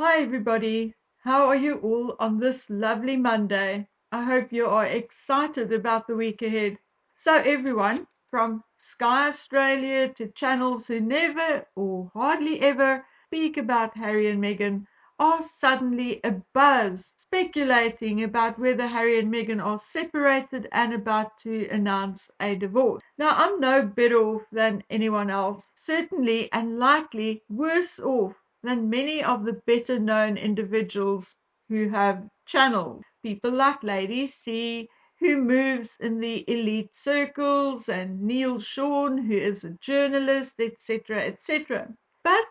Hi everybody, how are you all on this lovely Monday? I hope you are excited about the week ahead. So everyone, from Sky Australia to channels who never or hardly ever speak about Harry and Meghan, are suddenly abuzz, speculating about whether Harry and Meghan are separated and about to announce a divorce. Now I'm no better off than anyone else, certainly and likely worse off than many of the better known individuals who have channels. People like Lady C, who moves in the elite circles, and Neil Sean, who is a journalist, etc., etc. But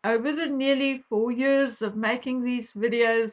over the nearly 4 years of making these videos,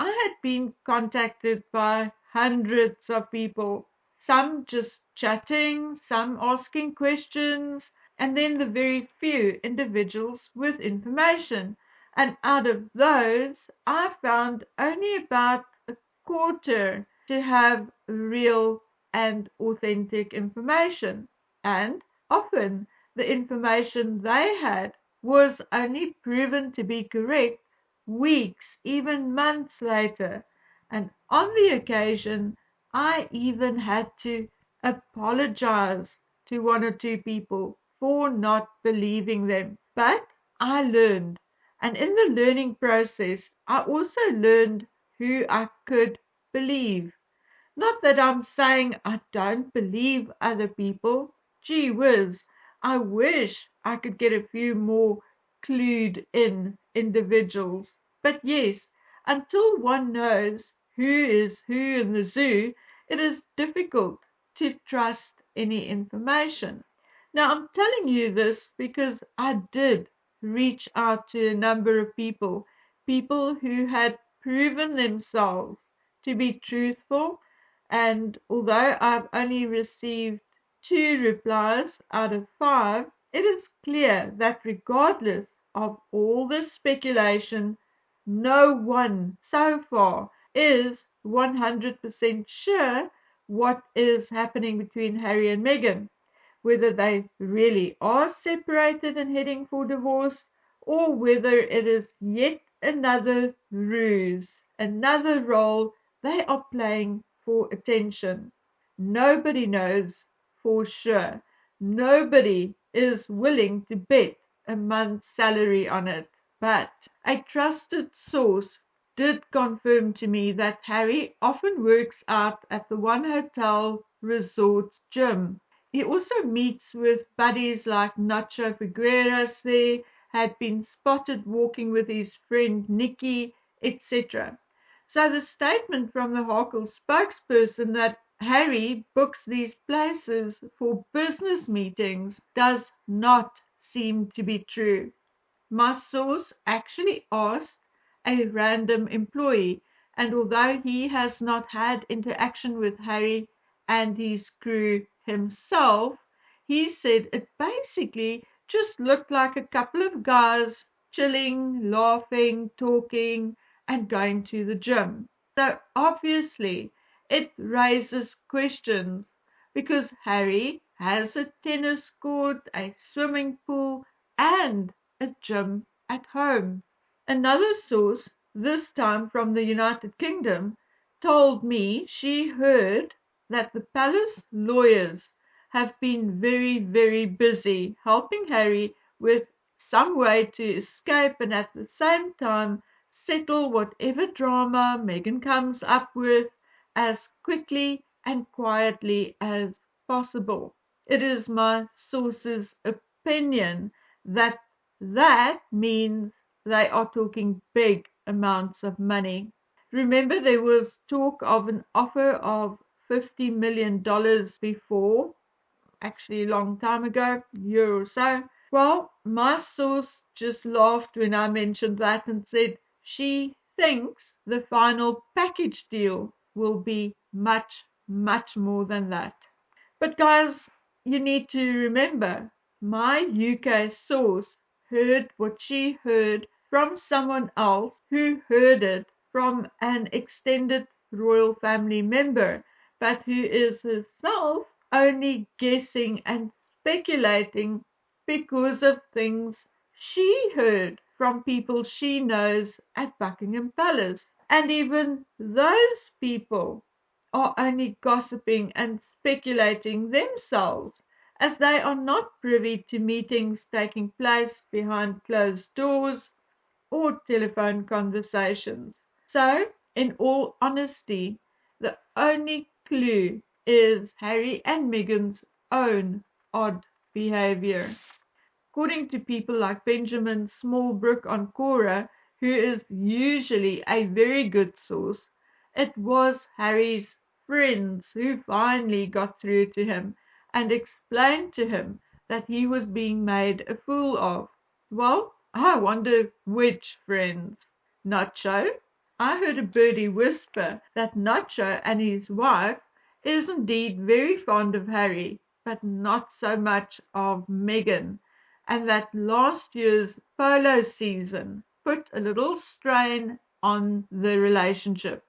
I had been contacted by hundreds of people, some just chatting, some asking questions, and then the very few individuals with information. And out of those, I found only about a quarter to have real and authentic information. And often the information they had was only proven to be correct weeks, even months later. And on the occasion, I even had to apologize to one or two people for not believing them. But I learned. And in the learning process, I also learned who I could believe. Not that I'm saying I don't believe other people. Gee whiz, I wish I could get a few more clued in individuals. But yes, until one knows who is who in the zoo, it is difficult to trust any information. Now, I'm telling you this because I did reach out to a number of people who had proven themselves to be truthful, and although I've only received 2 replies out of 5, it is clear that regardless of all the speculation, no one so far is 100% sure what is happening between Harry and Meghan, whether they really are separated and heading for divorce, or whether it is yet another ruse, another role they are playing for attention. Nobody knows for sure. Nobody is willing to bet a month's salary on it. But a trusted source did confirm to me that Harry often works out at the One Hotel Resort gym. He also meets with buddies like Nacho Figueras there, had been spotted walking with his friend Nikki, etc. So the statement from the Harkle spokesperson that Harry books these places for business meetings does not seem to be true. My source actually asked a random employee, and although he has not had interaction with Harry and his crew himself, he said it basically just looked like a couple of guys chilling, laughing, talking, and going to the gym. So obviously it raises questions because Harry has a tennis court, a swimming pool, and a gym at home. Another source, this time from the United Kingdom, told me she heard that the palace lawyers have been very, very busy helping Harry with some way to escape and at the same time settle whatever drama Meghan comes up with as quickly and quietly as possible. It is my source's opinion that that means they are talking big amounts of money. Remember, there was talk of an offer of $50 million before, actually a long time ago, a year or so. Well, my source just laughed when I mentioned that and said she thinks the final package deal will be much, much more than that. But guys, you need to remember, my UK source heard what she heard from someone else who heard it from an extended royal family member, but who is herself only guessing and speculating because of things she heard from people she knows at Buckingham Palace. And even those people are only gossiping and speculating themselves, as they are not privy to meetings taking place behind closed doors or telephone conversations. So, in all honesty, the only clue is Harry and Meghan's own odd behavior. According to people like Benjamin Smallbrook on Quora, who is usually a very good source, it was Harry's friends who finally got through to him and explained to him that he was being made a fool of. Well, I wonder which friends. Nacho? I heard a birdie whisper that Nacho and his wife is indeed very fond of Harry, but not so much of Meghan, and that last year's polo season put a little strain on the relationship.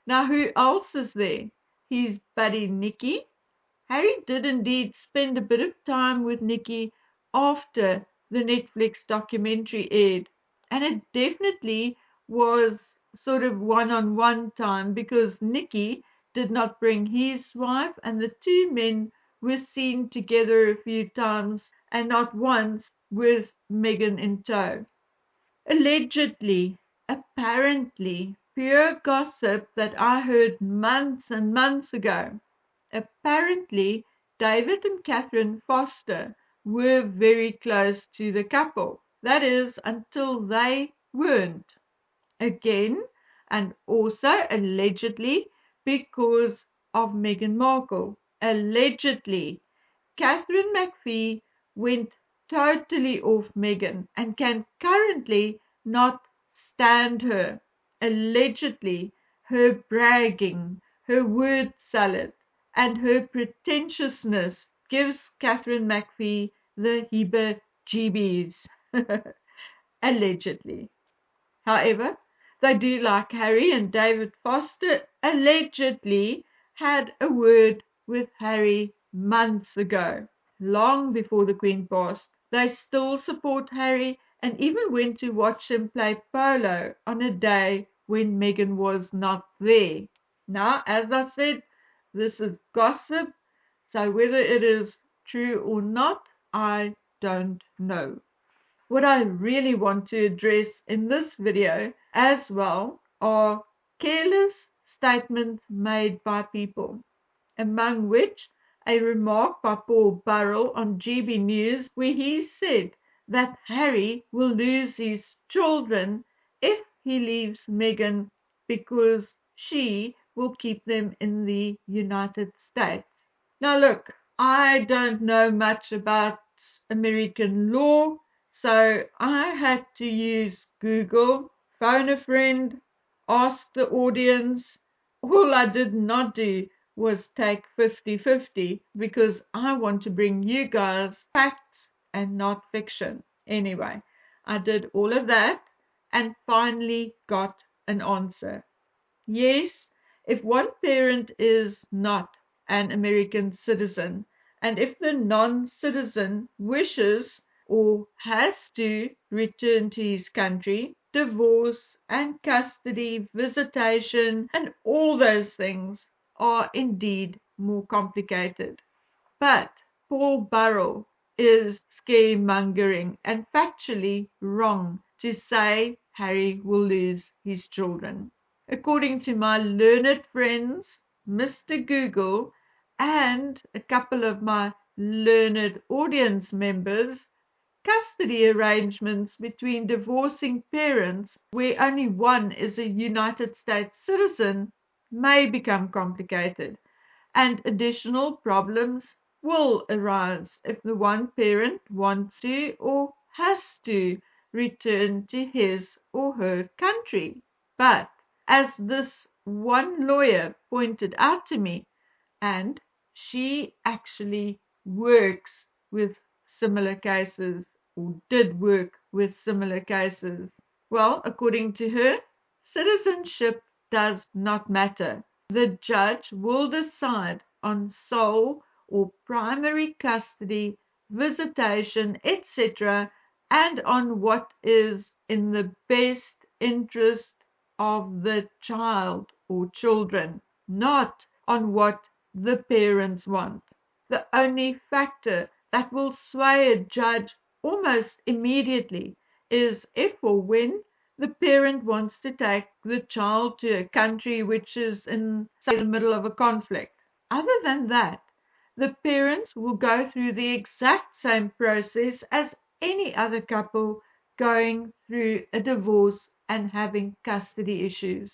Now, who else is there? His buddy Nikki. Harry did indeed spend a bit of time with Nikki after the Netflix documentary aired, and it definitely was sort of one-on-one time because Nikki did not bring his wife, and the two men were seen together a few times and not once with Meghan in tow. Allegedly, apparently, pure gossip that I heard months and months ago. Apparently, David and Catherine Foster were very close to the couple. That is, until they weren't. Again, and also allegedly because of Meghan Markle. Allegedly, Catherine McPhee went totally off Meghan and can currently not stand her. Allegedly, her bragging, her word salad, and her pretentiousness gives Catherine McPhee the heebie-jeebies. Allegedly. However, they do like Harry, and David Foster allegedly had a word with Harry months ago, long before the Queen passed. They still support Harry and even went to watch him play polo on a day when Meghan was not there. Now, as I said, this is gossip, so whether it is true or not, I don't know. What I really want to address in this video as well are careless statements made by people, among which a remark by Paul Burrell on GB News where he said that Harry will lose his children if he leaves Meghan because she will keep them in the United States. Now look, I don't know much about American law, so I had to use Google, phone a friend, ask the audience. All I did not do was take 50-50 because I want to bring you guys facts and not fiction. Anyway, I did all of that and finally got an answer. Yes, if one parent is not an American citizen, and if the non-citizen wishes or has to return to his country, divorce and custody, visitation, and all those things are indeed more complicated. But Paul Burrell is scaremongering and factually wrong to say Harry will lose his children. According to my learned friends, Mr. Google, and a couple of my learned audience members, custody arrangements between divorcing parents where only one is a United States citizen may become complicated, and additional problems will arise if the one parent wants to or has to return to his or her country. But as this one lawyer pointed out to me, and she actually works with similar cases or did work with similar cases. Well, according to her, citizenship does not matter. The judge will decide on sole or primary custody, visitation, etc., and on what is in the best interest of the child or children, not on what the parents want. The only factor that will sway a judge almost immediately is if or when the parent wants to take the child to a country which is in, say, the middle of a conflict. Other than that, the parents will go through the exact same process as any other couple going through a divorce and having custody issues.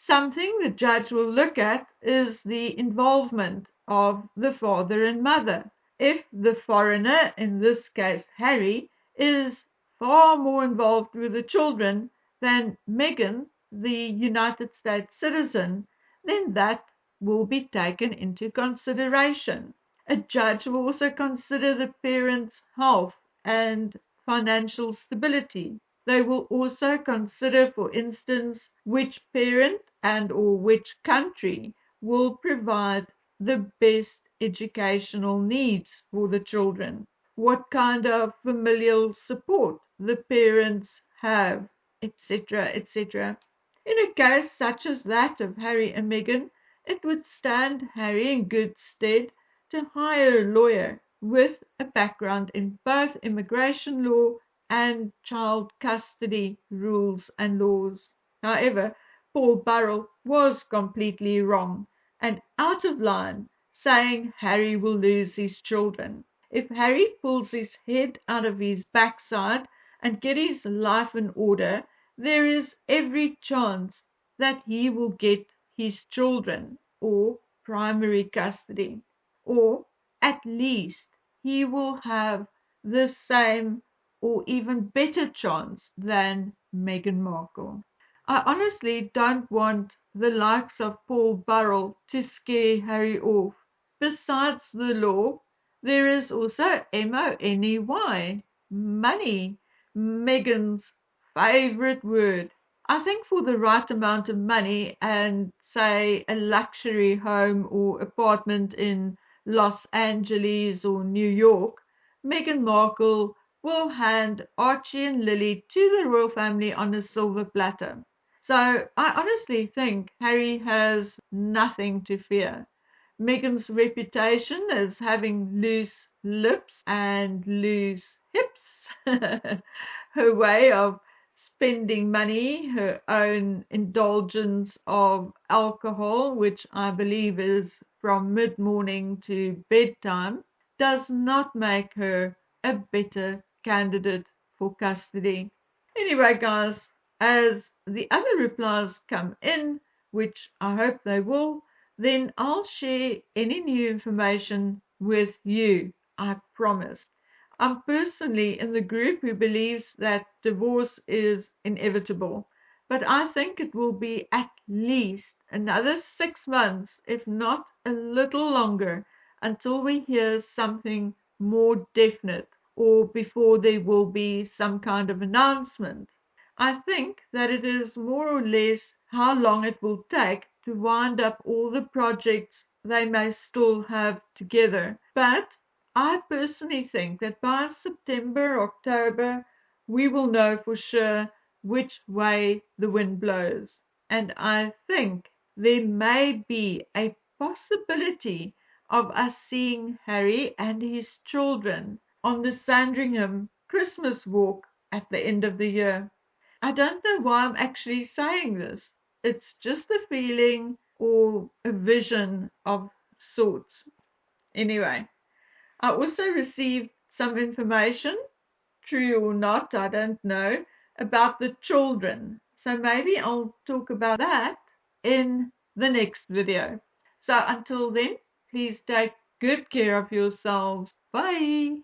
Something the judge will look at is the involvement of the father and mother. If the foreigner, in this case Harry, is far more involved with the children than Meghan, the United States citizen, then that will be taken into consideration. A judge will also consider the parent's health and financial stability. They will also consider, for instance, which parent and or which country will provide the best educational needs for the children, what kind of familial support the parents have, etc., etc. In a case such as that of Harry and Meghan, it would stand Harry in good stead to hire a lawyer with a background in both immigration law and child custody rules and laws. However, Paul Burrell was completely wrong and out of line, saying Harry will lose his children. If Harry pulls his head out of his backside and gets his life in order, there is every chance that he will get his children or primary custody, or at least he will have the same or even better chance than Meghan Markle. I honestly don't want the likes of Paul Burrell to scare Harry off. Besides the law, there is also money, money, Meghan's favorite word. I think for the right amount of money and, say, a luxury home or apartment in Los Angeles or New York, Meghan Markle will hand Archie and Lily to the royal family on a silver platter. So I honestly think Harry has nothing to fear. Meghan's reputation as having loose lips and loose hips, her way of spending money, her own indulgence of alcohol, which I believe is from mid-morning to bedtime, does not make her a better candidate for custody. Anyway, guys, as the other replies come in, which I hope they will, then I'll share any new information with you, I promise. I'm personally in the group who believes that divorce is inevitable, but I think it will be at least another 6 months, if not a little longer, until we hear something more definite or before there will be some kind of announcement. I think that it is more or less how long it will take to wind up all the projects they may still have together. But I personally think that by September, October, we will know for sure which way the wind blows. And I think there may be a possibility of us seeing Harry and his children on the Sandringham Christmas walk at the end of the year. I don't know why I'm actually saying this. It's just a feeling or a vision of sorts. Anyway, I also received some information, true or not, I don't know, about the children. So maybe I'll talk about that in the next video. So until then, please take good care of yourselves. Bye.